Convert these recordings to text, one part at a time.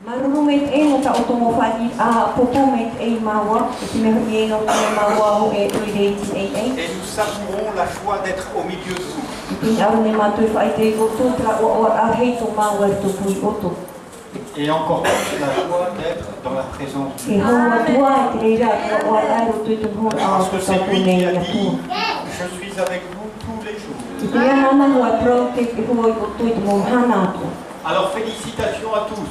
Marurumit e no ta otomofani a popomit e mawa, e me e no ta mawa e 1888. Et nous savourons la joie d'être au milieu de vous. Et encore plus la joie d'être dans la présence de Dieu. Parce que c'est lui qui a dit, je suis avec vous tous les jours. Alors félicitations à tous.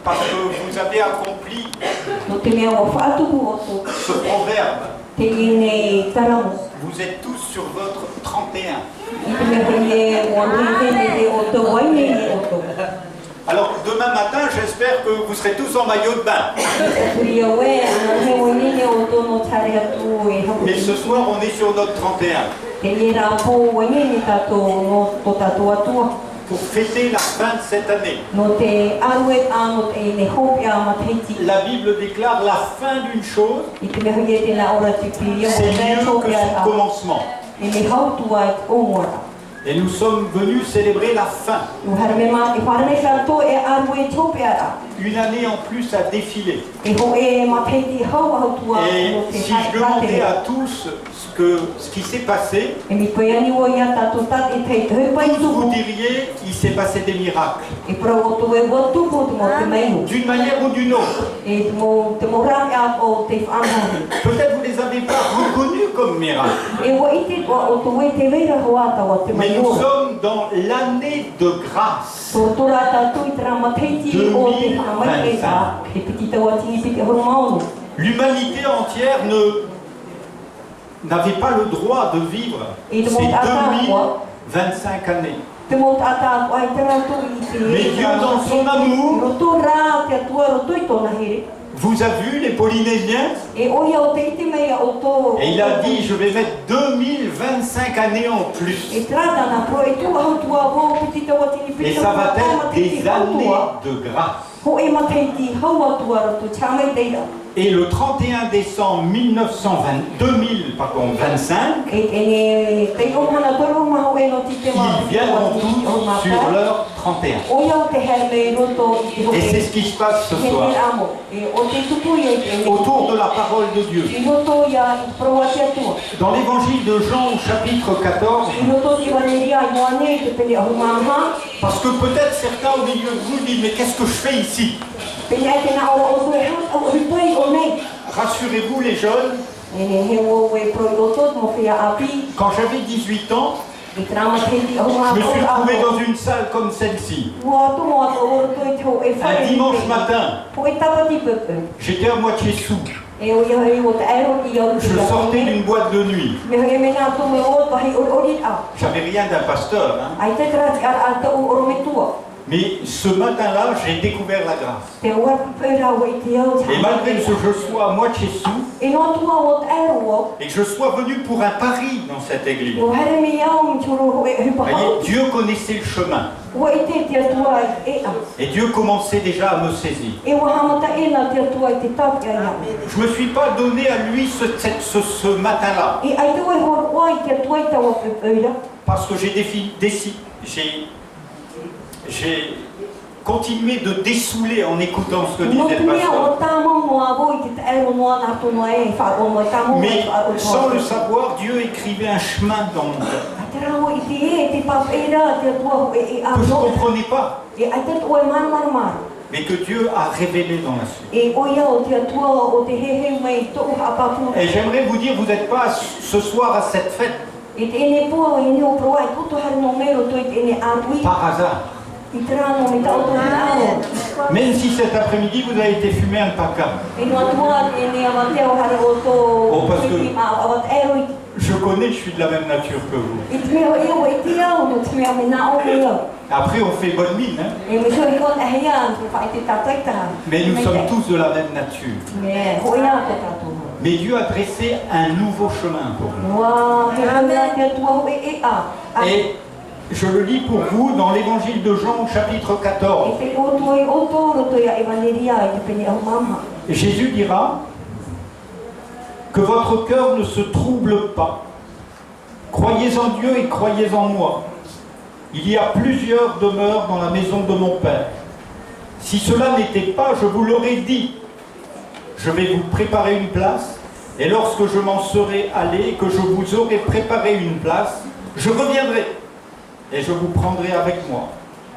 Parce que vous avez accompli ce proverbe. Vous êtes tous sur votre 31. Alors demain matin, j'espère que vous serez tous en maillot de bain. Mais ce soir, on est sur notre 31. Pour fêter la fin de cette année. La Bible déclare la fin d'une chose, c'est mieux que son commencement. Et nous sommes venus célébrer la fin. Une année en plus à défiler. Et si je demandais à tous ce qui s'est passé, tous vous diriez il s'est passé des miracles. D'une manière ou d'une autre. Peut-être vous ne les avez pas reconnus comme miracles. Mais nous sommes dans l'année de grâce. 2025. L'humanité entière n'avait pas le droit de vivre ces 2025 années. Mais Dieu, dans son amour, vous a vu les Polynésiens? Et il a dit, je vais mettre 2025 années en plus. Et ça va être des années de grâce. Et le 31 décembre 2025, ils viendront tous sur leur 31. Et c'est ce qui se passe ce soir. Autour de la parole de Dieu. Dans l'évangile de Jean au chapitre 14, parce que peut-être certains au milieu de vous disent, mais qu'est-ce que je fais ici? Rassurez-vous les jeunes, quand j'avais 18 ans, je me suis trouvé dans une salle comme celle-ci. Un dimanche matin, j'étais à moitié sous. Je sortais d'une boîte de nuit. J'avais rien d'un pasteur. Hein. Mais ce matin-là, j'ai découvert la grâce. Et malgré que je sois à moitié sous, et que je sois venu pour un pari dans cette église, voyez, Dieu connaissait le chemin. Et Dieu commençait déjà à me saisir. Je ne me suis pas donné à lui ce matin-là. Parce que j'ai continué de dessouler en écoutant ce que disait le pasteur. Mais sans le savoir, Dieu écrivait un chemin dans mon cœur que je ne comprenais pas, mais que Dieu a révélé dans la suite. Et j'aimerais vous dire, vous n'êtes pas ce soir à cette fête par hasard. Même si cet après-midi vous avez été fumé un paca. Oh, parce que je connais, je suis de la même nature que vous. Après on fait bonne mine. Hein? Mais nous sommes tous de la même nature. Mais Dieu a dressé un nouveau chemin pour nous. Et je le lis pour vous dans l'évangile de Jean, chapitre 14. Jésus dira que votre cœur ne se trouble pas. Croyez en Dieu et croyez en moi. Il y a plusieurs demeures dans la maison de mon Père. Si cela n'était pas, je vous l'aurais dit. Je vais vous préparer une place, et lorsque je m'en serai allé et que je vous aurai préparé une place, je reviendrai, et je vous prendrai avec moi,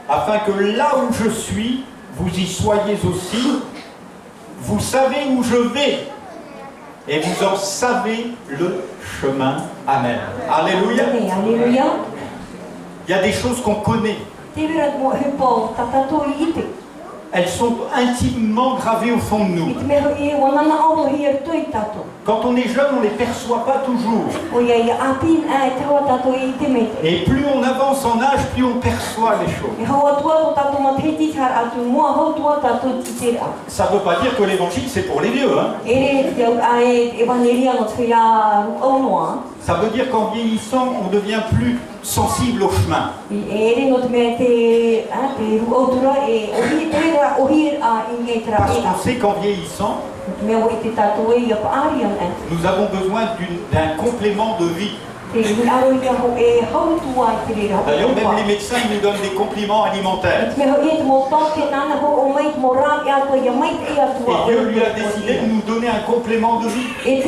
afin que là où je suis, vous y soyez aussi. Vous savez où je vais, et vous en savez le chemin. Amen. Alléluia. Alléluia. Il y a des choses qu'on connaît. Elles sont intimement gravées au fond de nous. Quand on est jeune, on ne les perçoit pas toujours. Et plus on avance en âge, plus on perçoit les choses. Ça ne veut pas dire que l'évangile c'est pour les vieux. Hein. Ça veut dire qu'en vieillissant, on devient plus sensible au chemin. Parce qu'on sait qu'en vieillissant, nous avons besoin d'un complément de vie. D'ailleurs, même les médecins nous donnent des compléments alimentaires. Et Dieu lui a décidé de nous donner un complément de vie. Et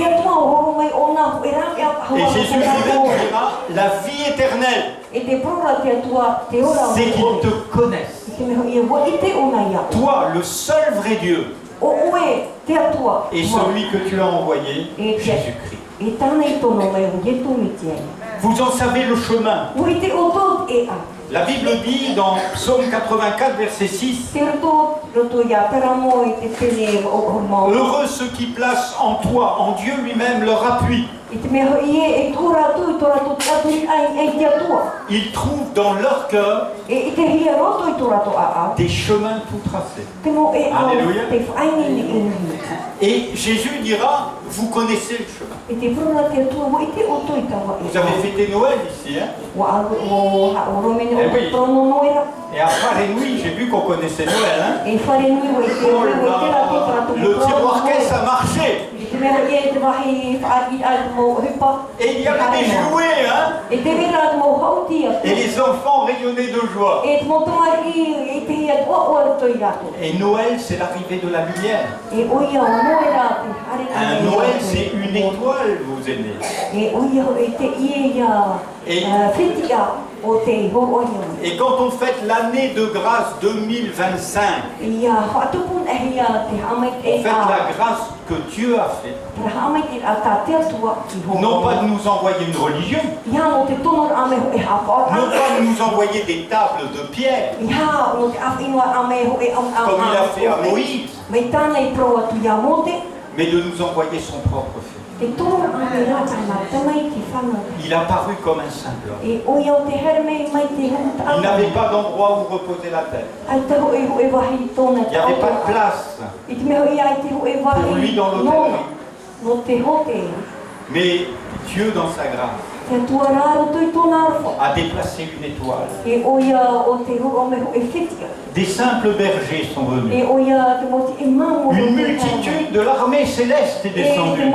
Jésus lui dira la vie éternelle. C'est qu'ils te connaissent. Toi, le seul vrai Dieu. Et celui que tu as envoyé, Jésus-Christ. Vous en savez le chemin. La Bible dit dans Psaume 84, verset 6, heureux ceux qui placent en toi, en Dieu lui-même, leur appui. Ils trouvent dans leur cœur des chemins tout tracés. Alléluia. Et Jésus dira, vous connaissez le chemin. Vous avez fêté Noël ici, hein? Eh oui. Et à Farenouille, j'ai vu qu'on connaissait Noël, hein? Oh là, le tiroir-caisse a marché. Et il y avait des jouets, hein? Et les enfants rayonnaient de joie. Et Noël, c'est l'arrivée de la lumière. Un Noël, c'est une étoile, vous aimez. Et quand on fête l'année de grâce 2025, on fête la grâce que Dieu a faite. Non pas de nous envoyer une religion, non pas de nous envoyer des tables de pierre, comme il a fait à Moïse, mais de nous envoyer son propre Fils. Il a paru comme un simple homme. Il n'avait pas d'endroit où reposer la tête. Il n'y avait pas de place pour lui dans l'hôtellerie. Mais Dieu, dans sa grâce, a déplacé une étoile. Des simples bergers sont venus. Une multitude de l'armée céleste est descendue.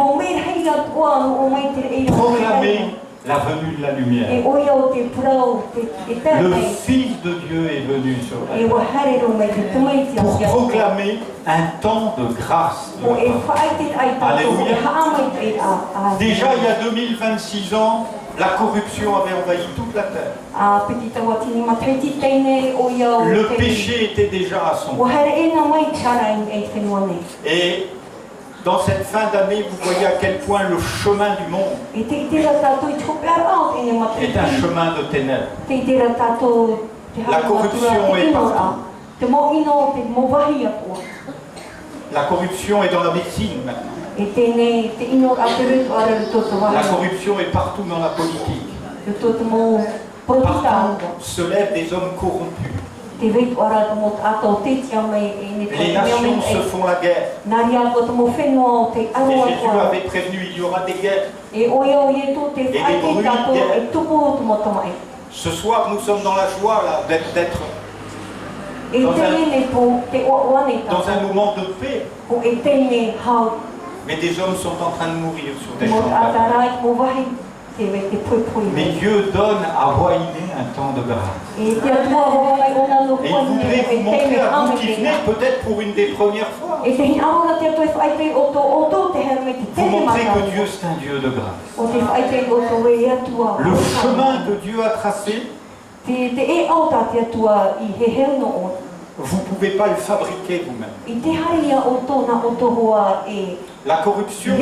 Proclamer la venue de la lumière. Le Fils de Dieu est venu sur la terre pour proclamer un temps de grâce. Alléluia. Déjà il y a 2026 ans, la corruption avait envahi toute la terre. Le péché était déjà à son bout. Et dans cette fin d'année, vous voyez à quel point le chemin du monde est un chemin de ténèbres. La corruption est partout. La corruption est dans la médecine maintenant. La corruption est partout dans la politique. Partout se lèvent des hommes corrompus. Les nations se font la guerre. Et Jésus avait prévenu, il y aura des guerres. Et des bruits de guerre. Ce soir, nous sommes dans la joie d'être dans un moment de paix. Mais des hommes sont en train de mourir sur des champs. Mais Dieu donne à Waïné un temps de grâce. Et il voudrait vous montrer à vous qui venez peut-être pour une des premières fois. Vous montrer que Dieu c'est un Dieu de grâce. Le chemin que Dieu a tracé, vous ne pouvez pas le fabriquer vous-même. La corruption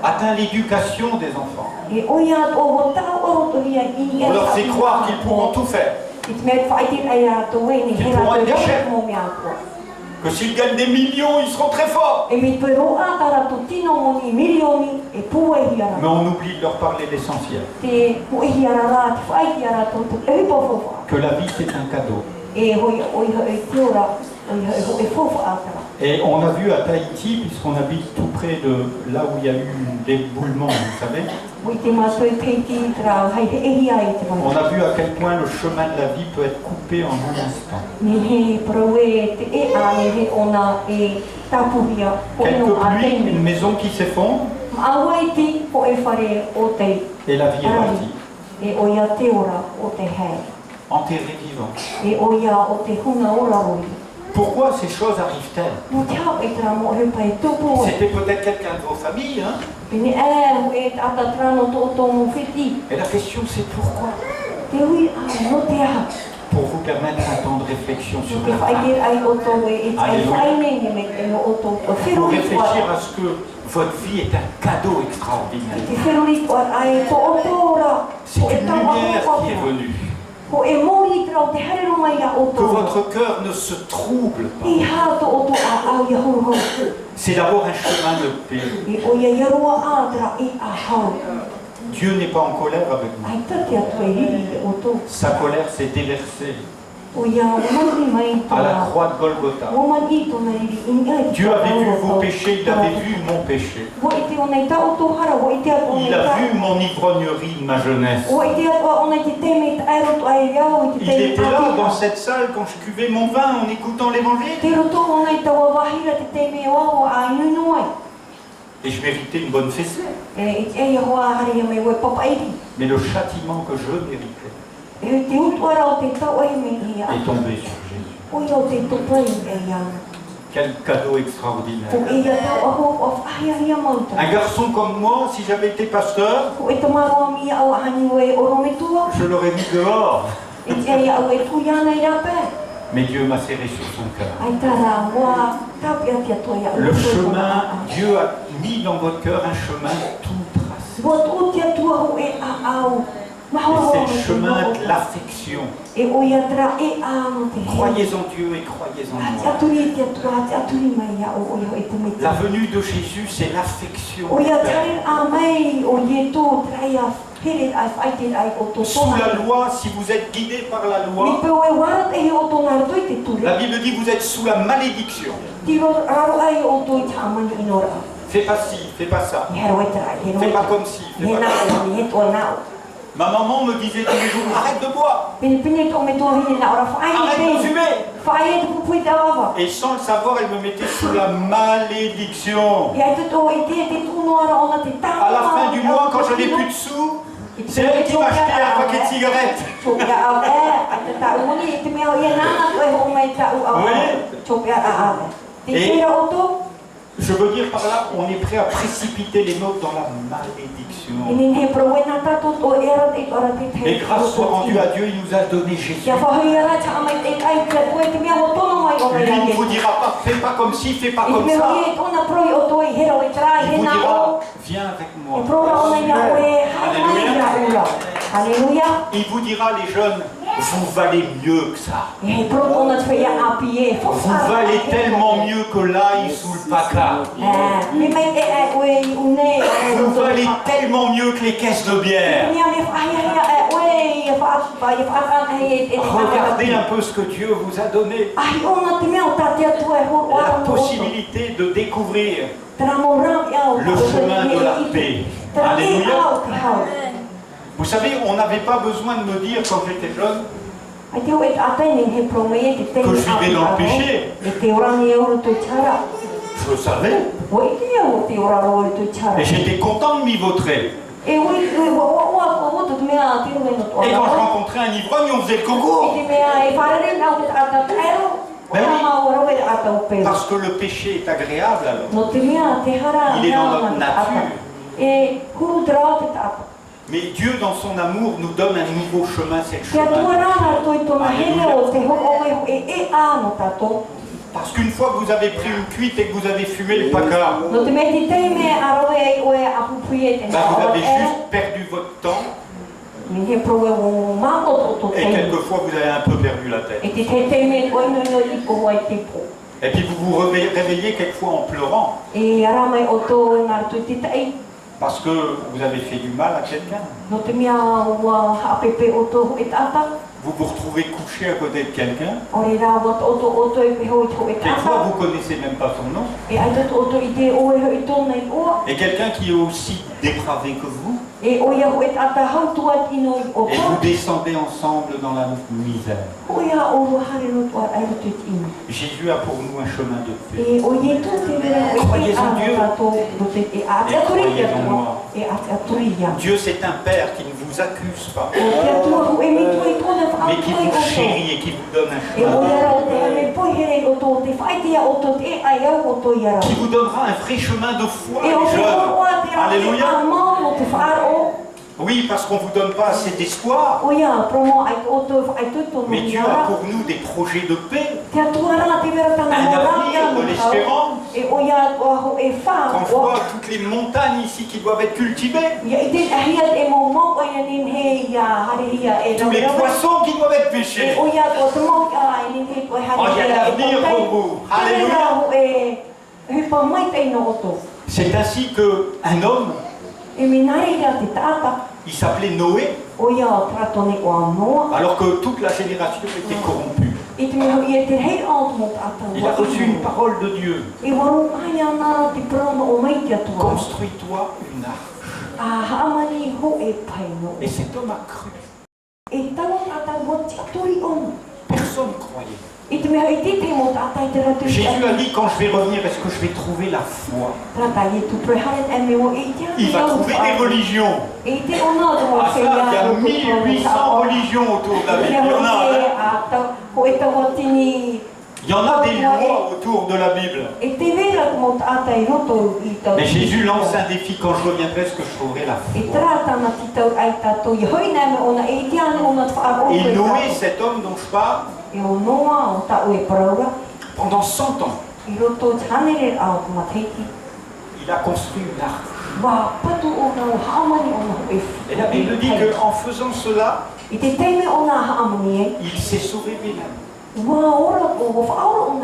atteint l'éducation des enfants. On leur fait croire qu'ils pourront tout faire. Que s'ils gagnent des millions, ils seront très forts. Mais on oublie de leur parler l'essentiel. Que la vie c'est un cadeau. Et on a vu à Tahiti, puisqu'on habite tout près de là où il y a eu l'éboulement, vous savez. On a vu à quel point le chemin de la vie peut être coupé en un instant. Quelques pluies, une maison qui s'effondre, et la vie est partie. Enterré vivant. Pourquoi ces choses arrivent-elles? C'était peut-être quelqu'un de vos familles, hein? Et la question c'est pourquoi? Pour vous permettre un temps de réflexion sur la fin. Pour réfléchir à ce que votre vie est un cadeau extraordinaire. C'est une lumière qui est venue. Que votre cœur ne se trouble pas. C'est d'abord un chemin de paix. Dieu n'est pas en colère avec nous. Sa colère s'est déversée à la croix de Golgotha. Dieu avait vu vos péchés, il avait vu mon péché. Il a vu mon ivrognerie de ma jeunesse. Il était là dans cette salle quand je cuvais mon vin en écoutant l'évangile. Et je méritais une bonne fessée. Mais le châtiment que je méritais est tombé sur Jésus. Quel cadeau extraordinaire. Un garçon comme moi, si j'avais été pasteur, je l'aurais mis dehors. Mais Dieu m'a serré sur son cœur. Le chemin, Dieu a mis dans votre cœur un chemin tout tracé. Et c'est le chemin de l'affection. Croyez en Dieu et croyez en moi. La venue de Jésus, c'est l'affection. Sous la loi, si vous êtes guidé par la loi, la Bible dit que vous êtes sous la malédiction. Fais pas ci, fais pas ça. Fais pas comme ci, fais pas comme ça. Ma maman me disait tous les jours, arrête de boire. Arrête de fumer. Et sans le savoir, elle me mettait sous la malédiction. À la fin du mois, quand j'avais plus de sous, c'est elle qui m'achetait un paquet de cigarettes. Oui. Et je veux dire par là, on est prêt à précipiter les nôtres dans la malédiction. Et grâce soit rendue à Dieu, il nous a donné Jésus. Lui ne vous dira pas, fais pas comme ci, fais pas comme ça. Il vous dira, viens avec moi. Alléluia. Alléluia. Il vous dira, les jeunes, vous valez mieux que ça. Vous valez tellement mieux que l'ail sous le paca. Vous valez tellement mieux que les caisses de bière. Regardez un peu ce que Dieu vous a donné. La possibilité de découvrir le chemin de la paix. Alléluia. Vous savez, on n'avait pas besoin de me dire quand j'étais jeune que je vivais dans le péché. Je le savais. Et j'étais content de m'y vautrer. Et quand je rencontrais un ivrogne, on faisait le concours. Ben oui, parce que le péché est agréable alors. Il est dans notre nature. Mais Dieu, dans son amour, nous donne un nouveau chemin, c'est le chemin. Parce qu'une fois que vous avez pris une cuite et que vous avez fumé le paca, vous avez juste perdu votre temps. Et quelquefois vous avez un peu perdu la tête. Et puis vous vous réveillez quelquefois en pleurant. Parce que vous avez fait du mal à quelqu'un. Vous vous retrouvez couché à côté de quelqu'un. Quelquefois vous ne connaissez même pas son nom. Et quelqu'un qui est aussi dépravé que vous. Et vous descendez ensemble dans la misère. Jésus a pour nous un chemin de paix. Croyez en Dieu et croyez en moi. Dieu, c'est un Père qui ne vous accuse pas, mais qui vous chérit et qui vous donne un chemin. Qui vous donnera un vrai chemin de foi, les jeunes. Alléluia. Oui, parce qu'on ne vous donne pas assez d'espoir. Mais Dieu a pour nous des projets de paix, un avenir, de l'espérance. Quand on voit toutes les montagnes ici qui doivent être cultivées, tous les poissons qui doivent être pêchés. Oh, il y a l'avenir pour vous. Alléluia. C'est ainsi qu'un homme, il s'appelait Noé, alors que toute la génération était corrompue. Il a reçu une parole de Dieu. Construis-toi une arche. Et cet homme a cru. Personne ne croyait. Jésus a dit, quand je vais revenir, est-ce que je vais trouver la foi? Il va trouver des religions. Ah ça, il y a 1800 religions autour de la Bible. Il y en a des lois autour de la Bible. Mais Jésus lance un défi, quand je reviendrai, est-ce que je trouverai la foi? Et Noé, cet homme dont je parle, pendant 100 ans, il a construit une arche. Et la Bible dit qu'en faisant cela, il s'est sauvé lui-même.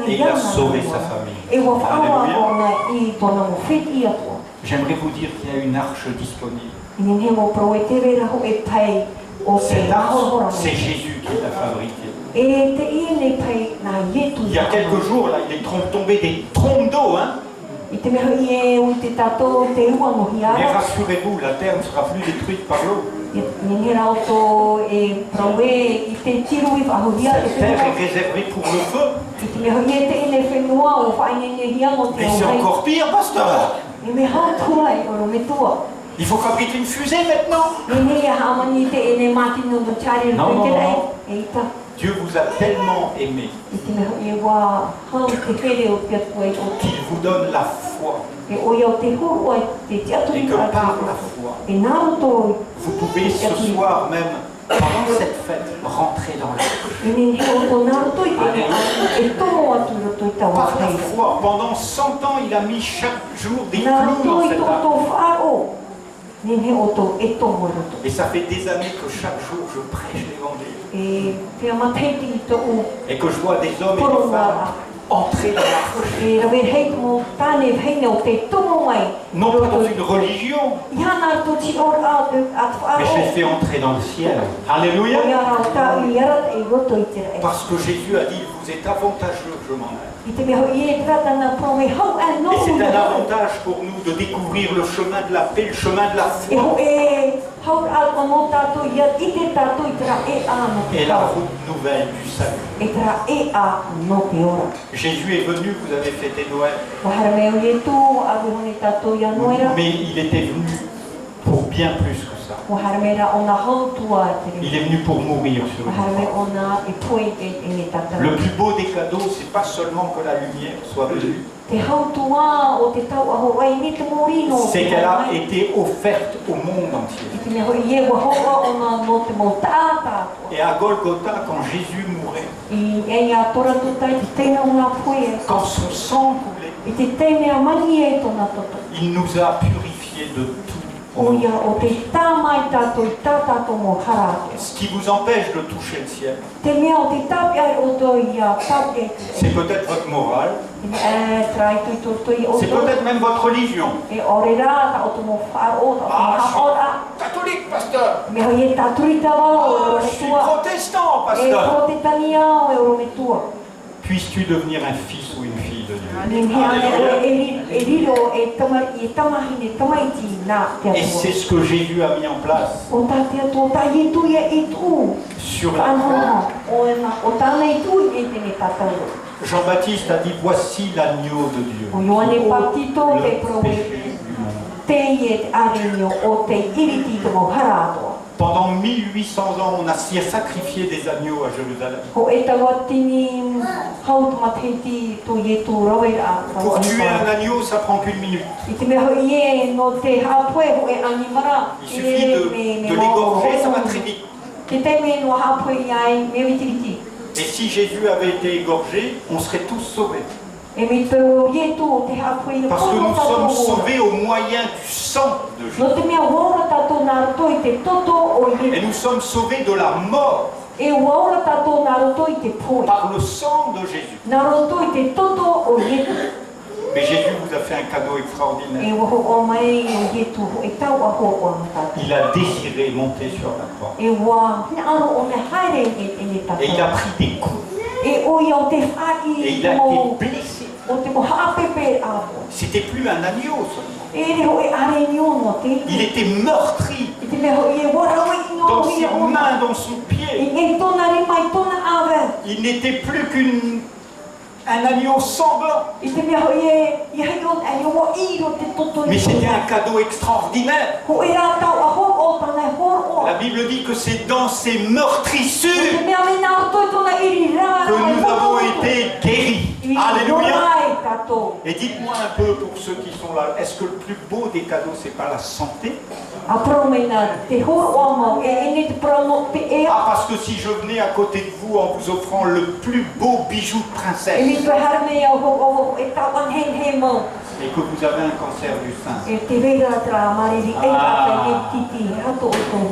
Et il a sauvé sa famille. Alléluia. J'aimerais vous dire qu'il y a une arche disponible. Cette arche, c'est Jésus qui l'a fabriquée. Il y a quelques jours, là, il est tombé des trompes d'eau. Hein? Mais rassurez-vous, la terre ne sera plus détruite par l'eau. Cette terre est réservée pour le feu. Et c'est encore pire, pasteur. Il faut fabriquer une fusée maintenant. Non. Dieu vous a tellement aimé qu'il vous donne la foi. Et que par la foi, vous pouvez ce soir même, pendant cette fête, rentrer dans la Par la foi, pendant 100 ans, il a mis chaque jour des clous dans cette arche. Et ça fait des années que chaque jour je prêche l'évangile. Et que je vois des hommes et des femmes entrer dans l'arche. Non pas dans une religion, mais je les fais entrer dans le ciel. Alléluia. Parce que Jésus a dit, vous êtes avantageux que je m'en aille. Et c'est un avantage pour nous de découvrir le chemin de la paix, le chemin de la foi. Et la route nouvelle du salut. Jésus est venu, vous avez fêté Noël. Mais il était venu pour bien plus que ça. ça. Il est venu pour mourir sur une croix. Le plus beau des cadeaux, c'est pas seulement que la lumière soit venue, c'est qu'elle a été offerte au monde entier. Et à Golgotha, quand Jésus mourait, quand son sang coulait, il nous a purifiés de tout. Ce qui vous empêche de toucher le ciel, c'est peut-être votre morale, c'est peut-être même votre religion. Ah, je suis catholique, pasteur. Ah, je suis protestant, pasteur. Puisses-tu devenir un fils ou une fille de Dieu. Et c'est ce que Jésus a mis en place sur la croix. Jean-Baptiste a dit, voici l'agneau de Dieu. Le péché du monde. Pendant 1800 ans, on a sacrifié des agneaux à Jérusalem. Pour tuer un agneau, ça prend qu'une minute. Il suffit de l'égorger, ça va très vite. Et si Jésus avait été égorgé, on serait tous sauvés. Parce que nous sommes sauvés au moyen du sang de Jésus. Et nous sommes sauvés de la mort par le sang de Jésus. Mais Jésus vous a fait un cadeau extraordinaire. Il a désiré monter sur la croix. Et il a pris des coups. Et il a été blessé. C'était plus un agneau seulement. Il était meurtri dans ses mains, dans son pied. Il n'était plus qu'un agneau sanglant. Mais c'était un cadeau extraordinaire. La Bible dit que c'est dans ces meurtrissures que nous avons été guéris. Alléluia. Et dites-moi un peu pour ceux qui sont là, est-ce que le plus beau des cadeaux, c'est pas la santé? Ah, parce que si je venais à côté de vous en vous offrant le plus beau bijou de princesse, et que vous avez un cancer du sein,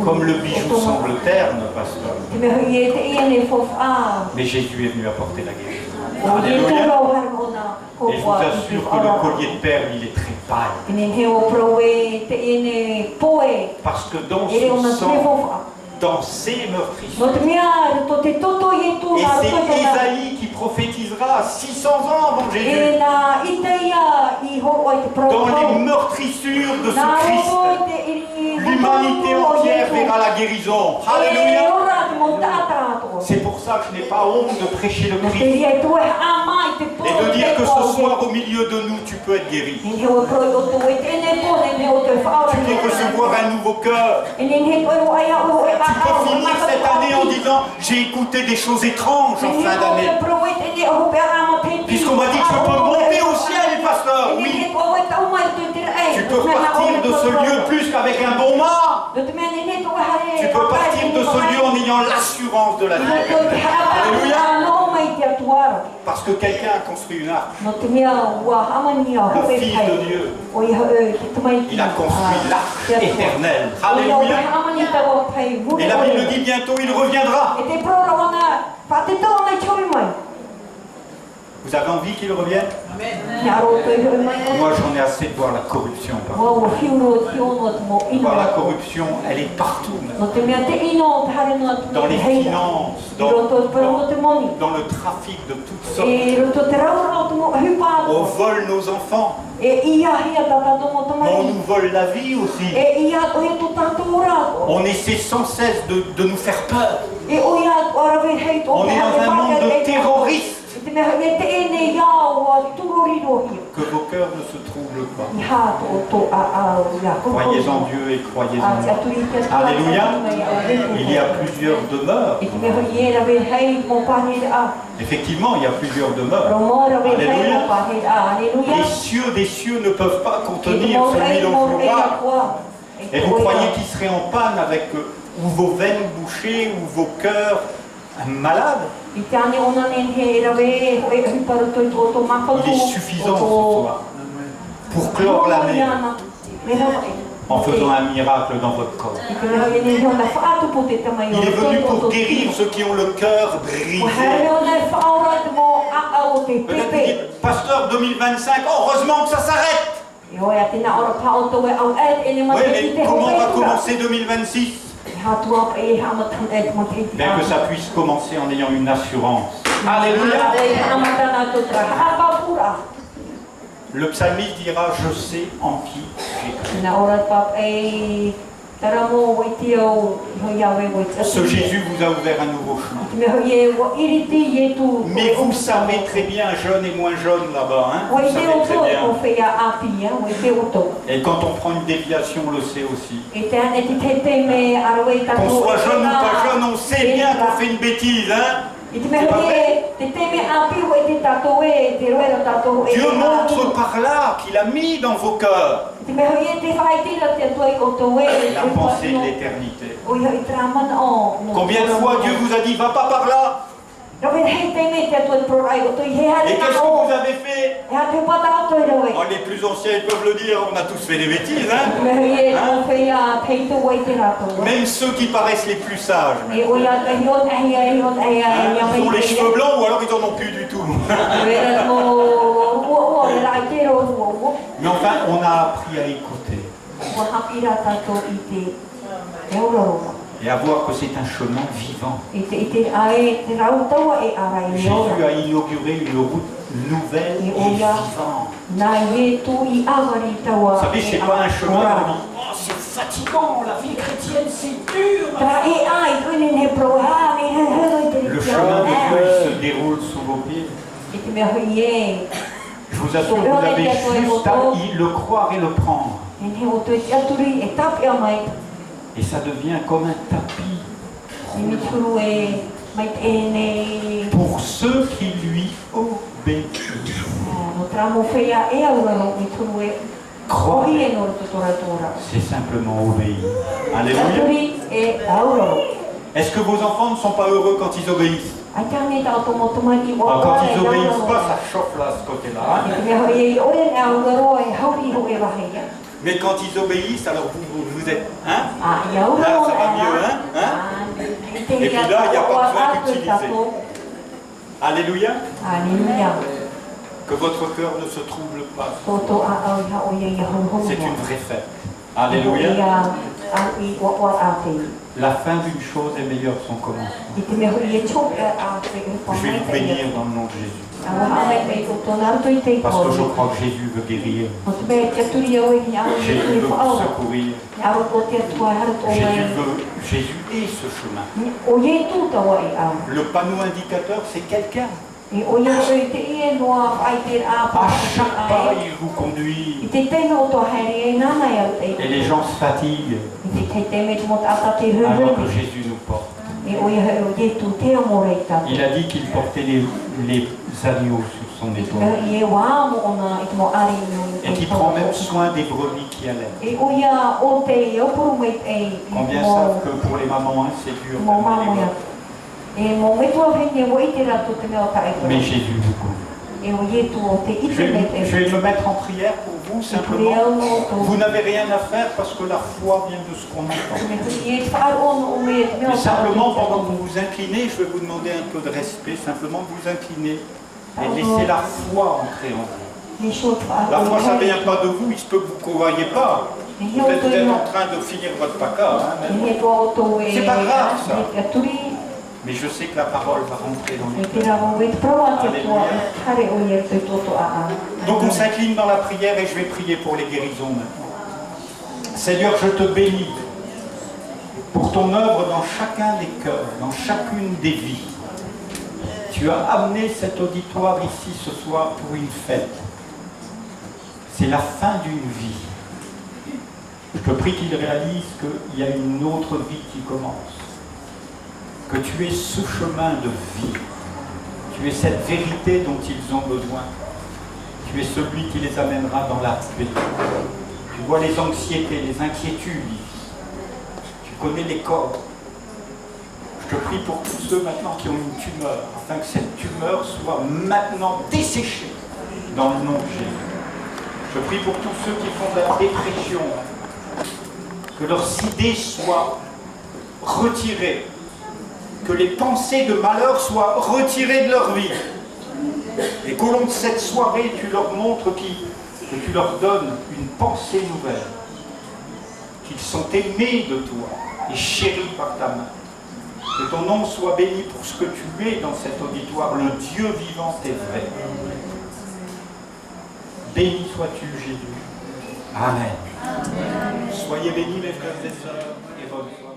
comme le bijou semble terne, pasteur, mais Jésus est venu apporter la guérison. Alléluia. Et je vous assure que le collier de perles, il est très pâle. Parce que dans son sang, dans ses meurtrissures. Et c'est Isaïe qui prophétisera 600 ans avant Jésus. Dans les meurtrissures de ce Christ, l'humanité entière verra la guérison. Alléluia. C'est pour ça que je n'ai pas honte de prêcher le Christ. Et de dire que ce soir au milieu de nous, tu peux être guéri. Tu peux recevoir un nouveau cœur. Tu peux finir cette année en disant, j'ai écouté des choses étranges en fin d'année. Puisqu'on m'a dit que je peux monter au ciel, pasteur. Oui. Tu peux partir de ce lieu plus qu'avec un bon mât. Tu peux partir de ce lieu en ayant l'assurance de la vie. Alléluia. Parce que quelqu'un a construit une arche. Le Fils de Dieu. Il a construit l'arche éternelle. Alléluia. Et la Bible dit bientôt il reviendra. Vous avez envie qu'il revienne? Moi j'en ai assez de voir la corruption partout. Voir la corruption, elle est partout. Dans les finances, dans le trafic de toutes sortes. On vole nos enfants. On nous vole la vie aussi. On essaie sans cesse de nous faire peur. On est dans un monde de terroristes. Que vos cœurs ne se troublent pas. Croyez en Dieu et croyez en moi. Alléluia. Il y a plusieurs demeures. Effectivement, il y a plusieurs demeures. Alléluia. Les cieux des cieux ne peuvent pas contenir celui dont je vous parle. Et vous croyez qu'il serait en panne avec ou vos veines bouchées ou vos cœurs malades? Il est suffisant ce soir pour clore l'année en faisant un miracle dans votre corps. Il est venu pour guérir ceux qui ont le cœur brisé. Peut-être dites, pasteur 2025, heureusement que ça s'arrête. Oui, mais comment on va commencer 2026? Bien que ça puisse commencer en ayant une assurance. Alléluia. Le psalmiste dira, je sais en qui j'ai cru. Ce Jésus vous a ouvert un nouveau chemin. Mais vous savez très bien, jeunes et moins jeunes là-bas, hein, vous savez très bien. Et quand on prend une déviation, on le sait aussi. Qu'on soit jeune ou pas jeune, on sait bien qu'on fait une bêtise, hein. Dieu montre par là qu'il a mis dans vos cœurs la pensée de l'éternité. Combien de fois Dieu vous a dit, va pas par là? Et qu'est-ce que vous avez fait? Oh, les plus anciens ils peuvent le dire, on a tous fait des bêtises, hein? Même ceux qui paraissent les plus sages. Ils ont les cheveux blancs ou alors ils en ont plus du tout. Mais enfin, on a appris à écouter. Et à voir que c'est un chemin vivant. Jésus a inauguré une route nouvelle et vivante. Vous savez, ce n'est pas un chemin où on dit, oh, c'est fatigant, la vie chrétienne, c'est dur. Le chemin de Dieu se déroule sous vos pieds. Je vous assure, vous avez juste à le croire et le prendre. Et ça devient comme un tapis pour ceux qui lui obéissent. Croire, c'est simplement obéir. Alléluia. Est-ce que vos enfants ne sont pas heureux quand ils obéissent? Quand ils obéissent pas, ça chauffe là, ce côté-là. Mais quand ils obéissent, alors vous êtes, hein? Là, ça va mieux, hein? Et puis là, il n'y a pas besoin d'utiliser. Alléluia. Alléluia. Que votre cœur ne se trouble pas. C'est une vraie fête. Alléluia. La fin d'une chose est meilleure que son commencement. Je vais vous bénir dans le nom de Jésus. Parce que je crois que Jésus veut guérir. Jésus veut vous secourir. Jésus est ce chemin. Le panneau indicateur, c'est quelqu'un. À chaque pas, il vous conduit. Et les gens se fatiguent. Alors que Jésus nous porte. Il a dit qu'il portait les agneaux sur son épaule. Et qu'il prend même soin des brebis qui allaitent. Combien savent que pour les mamans, hein, c'est dur. Mais Jésus vous conduit. Je vais me mettre en prière pour vous, simplement. Vous n'avez rien à faire parce que la foi vient de ce qu'on entend. Mais simplement, pendant que vous vous inclinez, je vais vous demander un peu de respect, simplement de vous incliner et de laisser la foi entrer en vous. La foi, ça ne vient pas de vous, il se peut que vous ne croyez pas. Vous êtes en train de finir votre paca. Hein, c'est pas grave, ça. Mais je sais que la parole va rentrer dans nos cœurs. Alléluia. Donc on s'incline dans la prière et je vais prier pour les guérisons maintenant. Seigneur, je te bénis pour ton œuvre dans chacun des cœurs, dans chacune des vies. Tu as amené cet auditoire ici ce soir pour une fête. C'est la fin d'une vie. Je te prie qu'ils réalisent qu'il y a une autre vie qui commence. Que tu es ce chemin de vie. Tu es cette vérité dont ils ont besoin. Tu es celui qui les amènera dans la paix. Tu vois les anxiétés, les inquiétudes. Tu connais les corps. Je te prie pour tous ceux maintenant qui ont une tumeur, afin que cette tumeur soit maintenant desséchée dans le nom de Jésus. Je prie pour tous ceux qui font de la dépression, que leurs idées soient retirées, que les pensées de malheur soient retirées de leur vie. Et qu'au long de cette soirée, tu leur montres que tu leur donnes une pensée nouvelle, qu'ils sont aimés de toi et chéris par ta main. Que ton nom soit béni pour ce que tu es dans cet auditoire, le Dieu vivant et vrai. Béni sois-tu, Jésus. Amen. Soyez bénis, mes frères et sœurs, et bonne soirée.